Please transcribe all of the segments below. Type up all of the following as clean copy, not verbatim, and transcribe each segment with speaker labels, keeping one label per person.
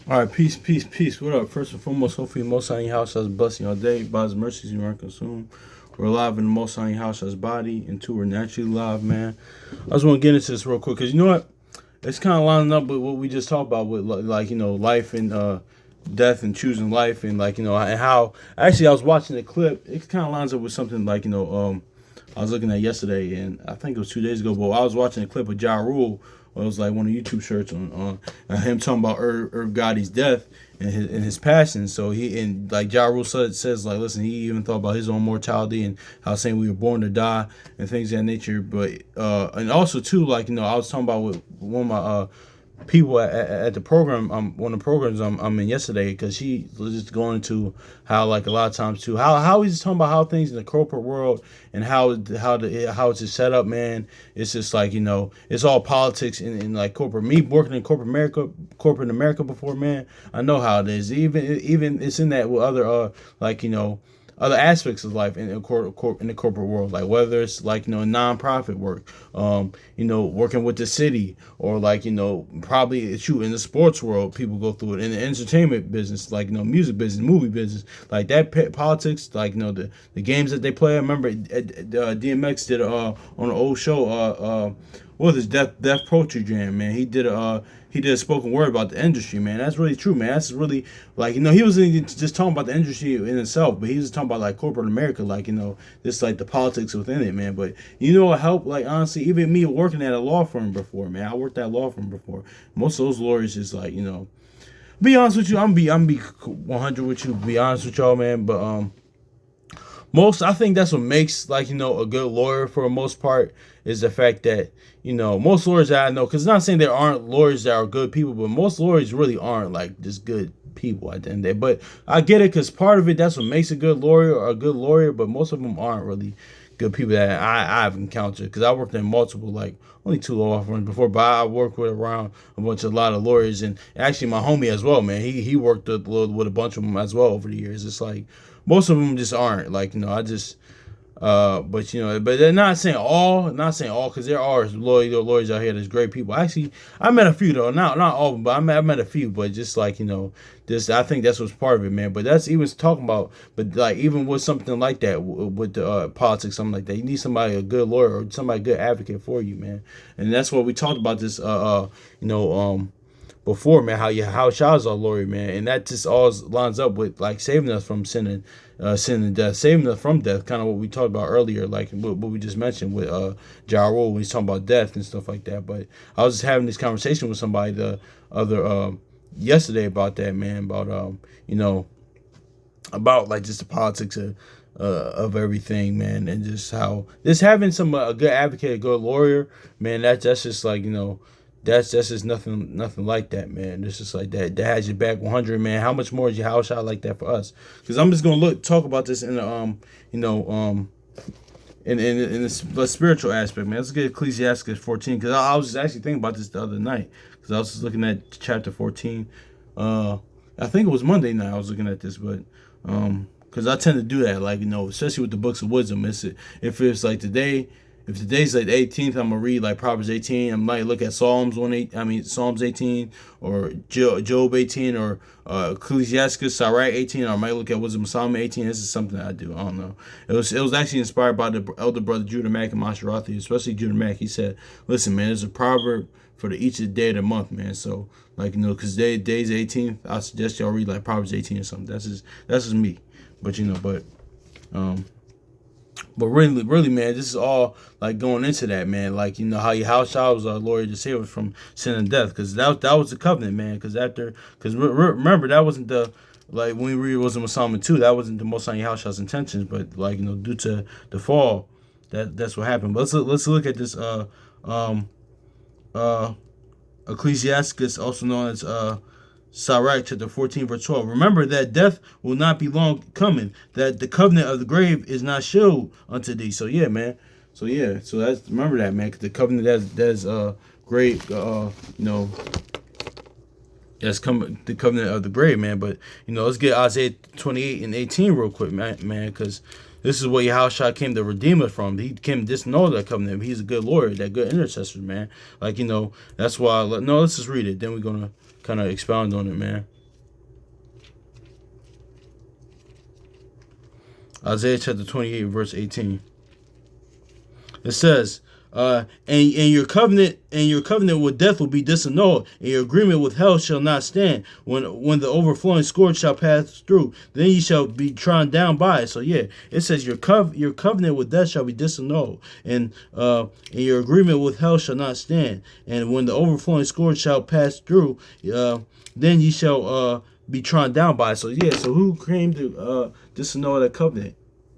Speaker 1: All right, peace, peace, peace. What up? First and foremost, hopefully, the Most High in your house has blessing your day. By His mercies, you aren't consumed. We're alive in the Most High in your house has body, and two, we're naturally alive, man. I just want to get into this real quick because you know what? It's kind of lining up with what we just talked about with like life and death and choosing life and and how actually I was watching the clip. It kind of lines up with something I was looking at yesterday, and I think it was 2 days ago. But I was watching a clip of Ja Rule. It was like one of YouTube shirts on him talking about Irv Gotti's death and his passing. So he and like Ja Rule says like, listen, he even thought about his own mortality and how saying we were born to die and things of that nature. But and also too, like I was talking about with one of my people at the program, one of the programs I'm in yesterday, because she was just going into how like a lot of times too how he's talking about how things in the corporate world and how it's just set up, man. It's just like it's all politics and like corporate. Me working in corporate America before, man, I know how it is. Even it's in that with other like other aspects of life in the corporate world, like whether it's like nonprofit work, working with the city, or like probably shoot in the sports world, people go through it in the entertainment business, like music business, movie business, like that politics, like the games that they play. I remember DMX did on an old show, what was his Death Poetry Jam, man. He did a spoken word about the industry, man. That's really true, man. That's really like he wasn't just talking about the industry in itself, but he was talking about like corporate America, like just like the politics within it, man. But what helped, like honestly, even me working at a law firm before, man. I worked at a law firm before. Most of those lawyers just like be honest with you, I'm be 100 with you, be honest with y'all, man. But most I think that's what makes like a good lawyer for the most part is the fact that most lawyers that I know, because not saying there aren't lawyers that are good people, but most lawyers really aren't like just good people at the end of the day. But I get it, because part of it, that's what makes a good lawyer or a good lawyer, but most of them aren't really good people that I've encountered, because I worked in multiple, like only two law firms before, but I worked with around a lot of lawyers, and actually my homie as well, man. He worked with a bunch of them as well over the years. It's like most of them just aren't like I just but but they're not saying all, because there are lawyers out here that's great people. Actually, I met a few though, not all of them, but I met a few. But just like this, I think that's what's part of it, man. But that's even talking about, but like even with something like that, with the politics, something like that, you need somebody, a good lawyer or somebody, a good advocate for you, man. And that's what we talked about this, before, man, how Shaw's our lawyer, man, and that just all lines up with like saving us from sin and death, saving us from death, kind of what we talked about earlier, like what we just mentioned with Ja Rule when he's talking about death and stuff like that. But I was just having this conversation with somebody the other yesterday about that, man, about about like just the politics of everything, man, and just how just having some a good advocate, a good lawyer, man, that's just like that's just nothing like that, man. It's just like that has your back 100, man. How much more is your house shot like that for us? Because I'm just gonna talk about this in the in the spiritual aspect, man. Let's get Ecclesiastes 14, because I was just actually thinking about this the other night, because I was just looking at chapter 14. I think it was Monday night I was looking at this, but because I tend to do that, like especially with the books of wisdom. If it's like today. If today's like the 18th, I'm gonna read like Proverbs 18. I might look at Psalms 18, or Job 18, or Ecclesiastes Sirach 18, or I might look at Wisdom of Solomon 18. This is something I do. I don't know. It was actually inspired by the elder brother Judah Mack and Masharathi, especially Judah Mack. He said, "Listen, man, there's a proverb for each day of the month, man. So like because day's 18th, I suggest y'all read like Proverbs 18 or something. That's just me, but um." But really, man, this is all like going into that, man. Like how your house child was our lawyer to save us from sin and death, because that was the covenant, man. Because remember, that wasn't the like when we read Wisdom of Solomon 2, that wasn't the Most High house child's intentions, but like due to the fall, that's what happened. But let's look at this um uh Ecclesiastes, also known as Sirach chapter 14 verse 12. Remember that death will not be long coming, that the covenant of the grave is not showed unto thee. So yeah, man. So that's, remember that, man, because the covenant that's great, that's coming, the covenant of the grave, man. But let's get Isaiah 28 and 18 real quick, man, because this is what Yahushua came to redeem us from. He came to disannul that covenant. He's a good lawyer, that good intercessor, man. Like that's why. No, let's just read it. Then we're gonna kind of expound on it, man. Isaiah chapter 28, verse 18. It says, and your covenant with death will be disannulled, and your agreement with hell shall not stand. When the overflowing scourge shall pass through, then ye shall be trodden down by it. So yeah, it says your covenant with death shall be disannulled, and your agreement with hell shall not stand. And when the overflowing scourge shall pass through, then ye shall be trodden down by it. So yeah, so who came to disannul that covenant?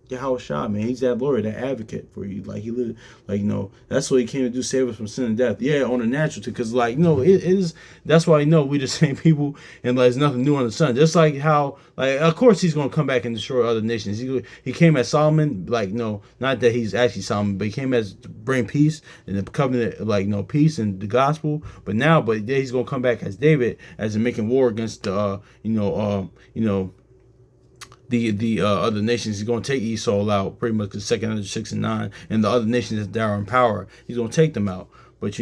Speaker 1: Yahweh Shah, man, he's that lawyer, that advocate for you. Like he lived, like that's what he came to do, save us from sin and death. Yeah, on a natural, because like it is. That's why we the same people, and like there's nothing new on the sun. Just like how, like of course he's gonna come back and destroy other nations. He came as Solomon, like not that he's actually Solomon, but he came as to bring peace and the covenant, like peace and the gospel. But he's gonna come back as David, as in making war against the the other nations. He's going to take Esau out, pretty much, the 6 and 9, and the other nations that are in power, he's going to take them out. But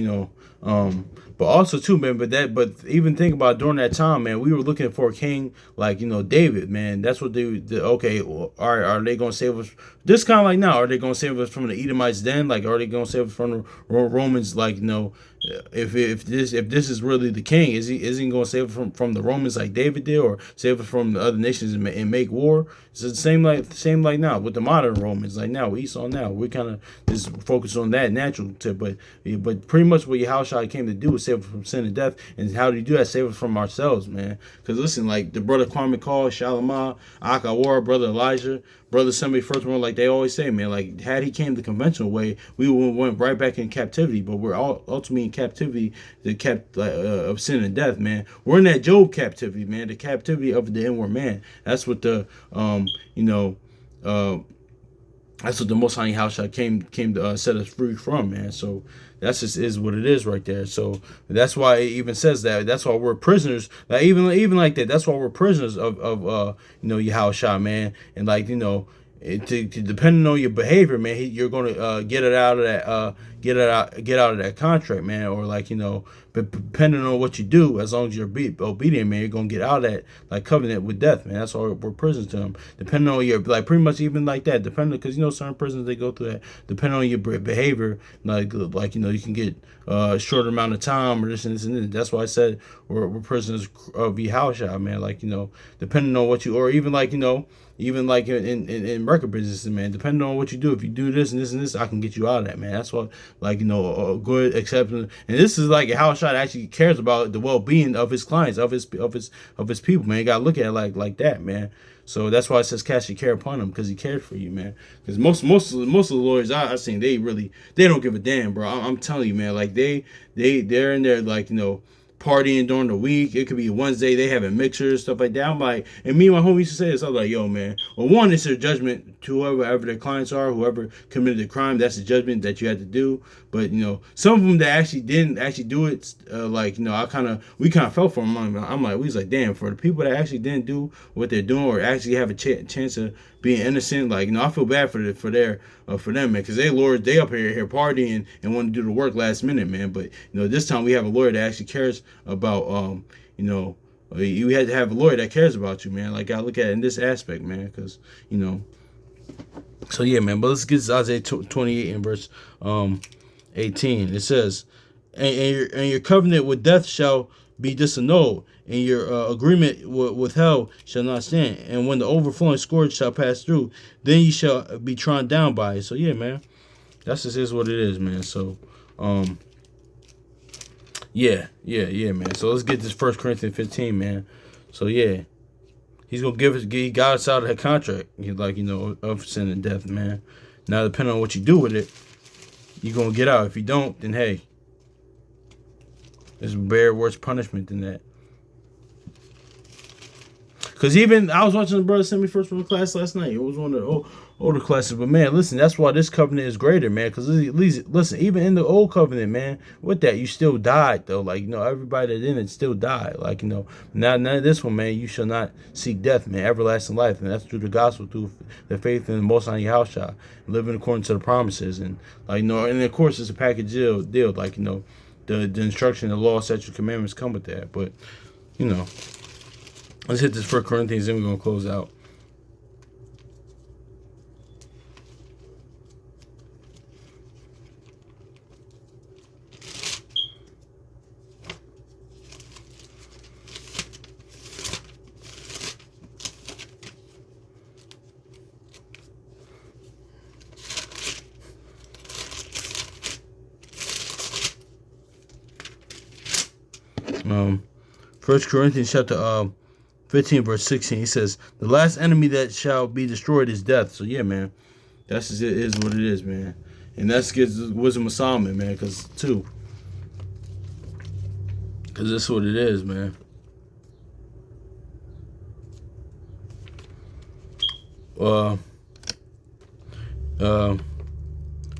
Speaker 1: but also too, man. But even think about during that time, man, we were looking for a king like David, man. That's what okay. Are they going to save us? This kind of like now, are they going to save us from the Edomites? Then, like, are they going to save us from the Romans? Like, if this is really the king, is he going to save us from the Romans like David did, or save us from the other nations and make war? It's the same like now with the modern Romans. Like now, Esau. Now we kind of just focus on that natural tip, but pretty much what Yahushua came to do was save us from sin and death. And how do you do that? Save us from ourselves, man. Because listen, like the brother Kwame Call, Shalimah, Akawara, brother Elijah, brother somebody first one, like they always say, man, like had he came the conventional way, we went right back in captivity. But we're all ultimately in captivity, of sin and death, man. We're in that Job captivity, man, the captivity of the inward man. That's what the that's what the Most High Yahushua came to set us free from, man. So that's just is what it is right there. So that's why it even says that. That's why we're prisoners. Like even like that. That's why we're prisoners of Yahushua, man. And like depending on your behavior, man, you're gonna get out of that contract, man, or like but depending on what you do, as long as you're obedient, man, you're gonna get out of that like covenant with death, man. That's why we're prisoners to him. Depending on your like pretty much even like that, depending because certain prisons they go through that. Depending on your behavior, like you can get a shorter amount of time or this and this and this. That's why I said we're prisoners of Yahushua, man. Like depending on what you, or even like even like in record business, man, depending on what you do, if you do this and this and this, I can get you out of that, man. That's what like a good acceptance. And this is like how Shot actually cares about the well-being of his clients, of his people, man. You gotta look at it like that, man. So that's why it says cast your care upon him, because he cares for you, man. Because most of the lawyers I've seen, they don't give a damn, bro. I'm telling you, man. Like they're in there like partying during the week. It could be Wednesday, they having mixers, stuff like that. I'm like, and me and my homie used to say this. I was like, yo, man. Well, one, it's their judgment to whoever their clients are, whoever committed the crime. That's the judgment that you had to do. But some of them that actually didn't actually do it, we kind of felt for them. I'm like, we was like, damn, for the people that actually didn't do what they're doing or actually have a chance of being innocent, like I feel bad for them, man, because they up here partying and want to do the work last minute, man. But this time we have a lawyer that actually cares about you had to have a lawyer that cares about you, man. Like I look at it in this aspect, man, because so yeah, man. But let's get to Isaiah 28 and verse 18. It says, and your covenant with death shall be disannulled, and your agreement with hell shall not stand. And when the overflowing scourge shall pass through, then you shall be trodden down by it. So yeah, man, that's just is what it is, man. So yeah, man. So let's get this 1 Corinthians 15, man. So yeah, he's gonna he got us out of that contract, of sin and death, man. Now depending on what you do with it, you're gonna get out. If you don't, then hey, there's bear worse punishment than that. Because even I was watching the brother send me first from the class last night. It was one of the older classes. But man, listen, that's why this covenant is greater, man. Because at least, listen, even in the old covenant, man, with that, you still died, though. Like, everybody that in it still died. Like, now none of this one, man, you shall not seek death, man, everlasting life. And that's through the gospel, through the faith in the Most High Yahushua, living according to the promises. And, and of course, it's a package deal. Like, the instruction, the law, statutes, commandments come with that. But, let's hit this 1 Corinthians, then we're going to close out. First Corinthians chapter 15 verse 16. He says, "The last enemy that shall be destroyed is death." So yeah, man, that's just, it is what it is, man. And that's gives wisdom of Solomon, man, because that's what it is, man.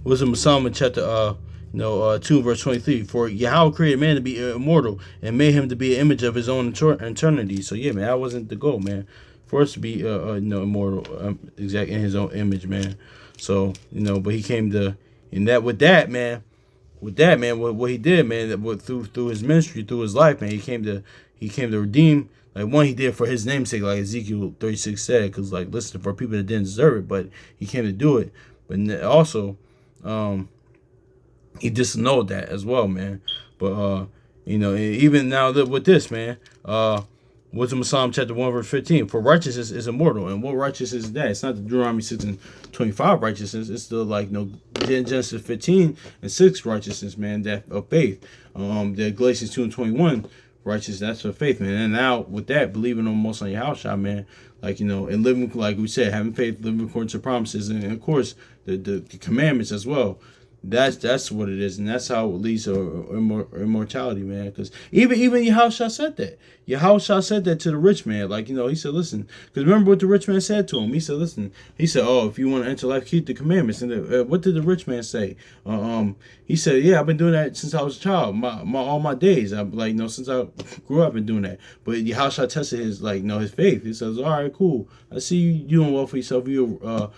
Speaker 1: Wisdom of Solomon chapter 2 verse 23. For Yahweh created man to be immortal and made him to be an image of his own eternity. So yeah, man, that wasn't the goal, man, for us to be immortal, exact in his own image, man. So but he came to, and that with that, man, what he did, man, that through his ministry, through his life, man, he came to redeem. Like, one, he did for his name's sake, like Ezekiel 36 said, because, like, listen, for people that didn't deserve it, but he came to do it. But also, he disannulled that as well, man. But even now with this, man, Wisdom of Psalm chapter 1 verse 15. For righteousness is immortal, and what righteousness is that? It's not the Deuteronomy 6 and 25 righteousness. It's the Genesis 15 and 6 righteousness, man. That of faith. The Galatians 2 and 21 righteousness. That's for faith, man. And now with that, believing on Most High Yahweh, man. And living, like we said, having faith, living according to promises, and of course the commandments as well. That's what it is, and that's how it leads to immortality, man. Because even Yahushua said that. Yahushua said that to the rich man. He said, listen, because remember what the rich man said to him. He said, listen, oh, if you want to enter life, keep the commandments. And what did the rich man say? He said, yeah, I've been doing that since I was a child, all my days. Since I grew up, I've been doing that. But Yahushua tested his his faith. He says, all right, cool. I see you doing well for yourself. You're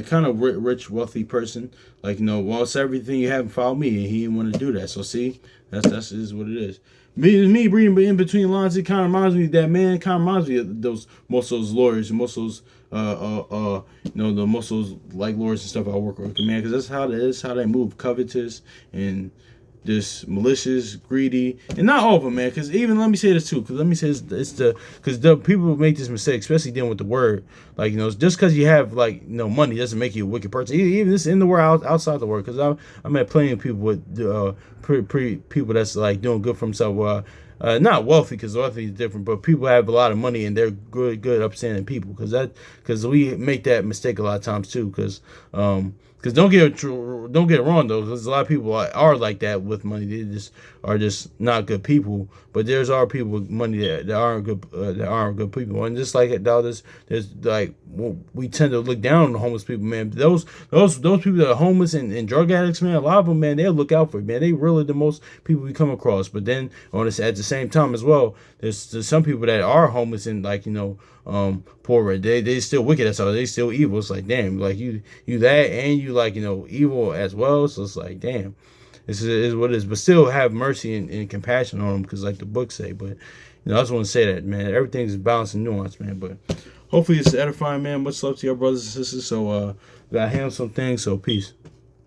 Speaker 1: kind of rich, wealthy person. Well, it's everything you have, follow me, and he didn't want to do that. So see, that's is what it is. Me reading in between lines, it kind of reminds me of that, man. Kind of reminds me of most of those lawyers, most of those most of those lawyers and stuff I work with, man, because that's how they move, covetous and just malicious, greedy, and not all of them, man. Because even, let me say this too. Because the people make this mistake, especially dealing with the word. Just because you have money doesn't make you a wicked person. Even this in the world, outside the world. Because I met plenty of people with people that's doing good for themselves. Not wealthy, because wealthy is different, but people have a lot of money and they're good, upstanding people. Because we make that mistake a lot of times too. Because don't get it wrong though, because a lot of people are like that with money. They are just not good people. But there's our people with money that aren't good people. And just like there's we tend to look down on the homeless people, man. Those people that are homeless and drug addicts, man, a lot of them, man, they'll look out for you, man. They really the most people we come across. But then at the same time as well, there's some people that are homeless and poor. They still wicked as all. They still evil. It's like, damn, you that, and you evil as well. So it's like, damn, this is what it is. But still have mercy and compassion on them, because the books say. But I just want to say that, man, everything's balanced and nuanced, man. But hopefully it's edifying, man. Much love to your brothers and sisters. So gotta handle some things. So peace.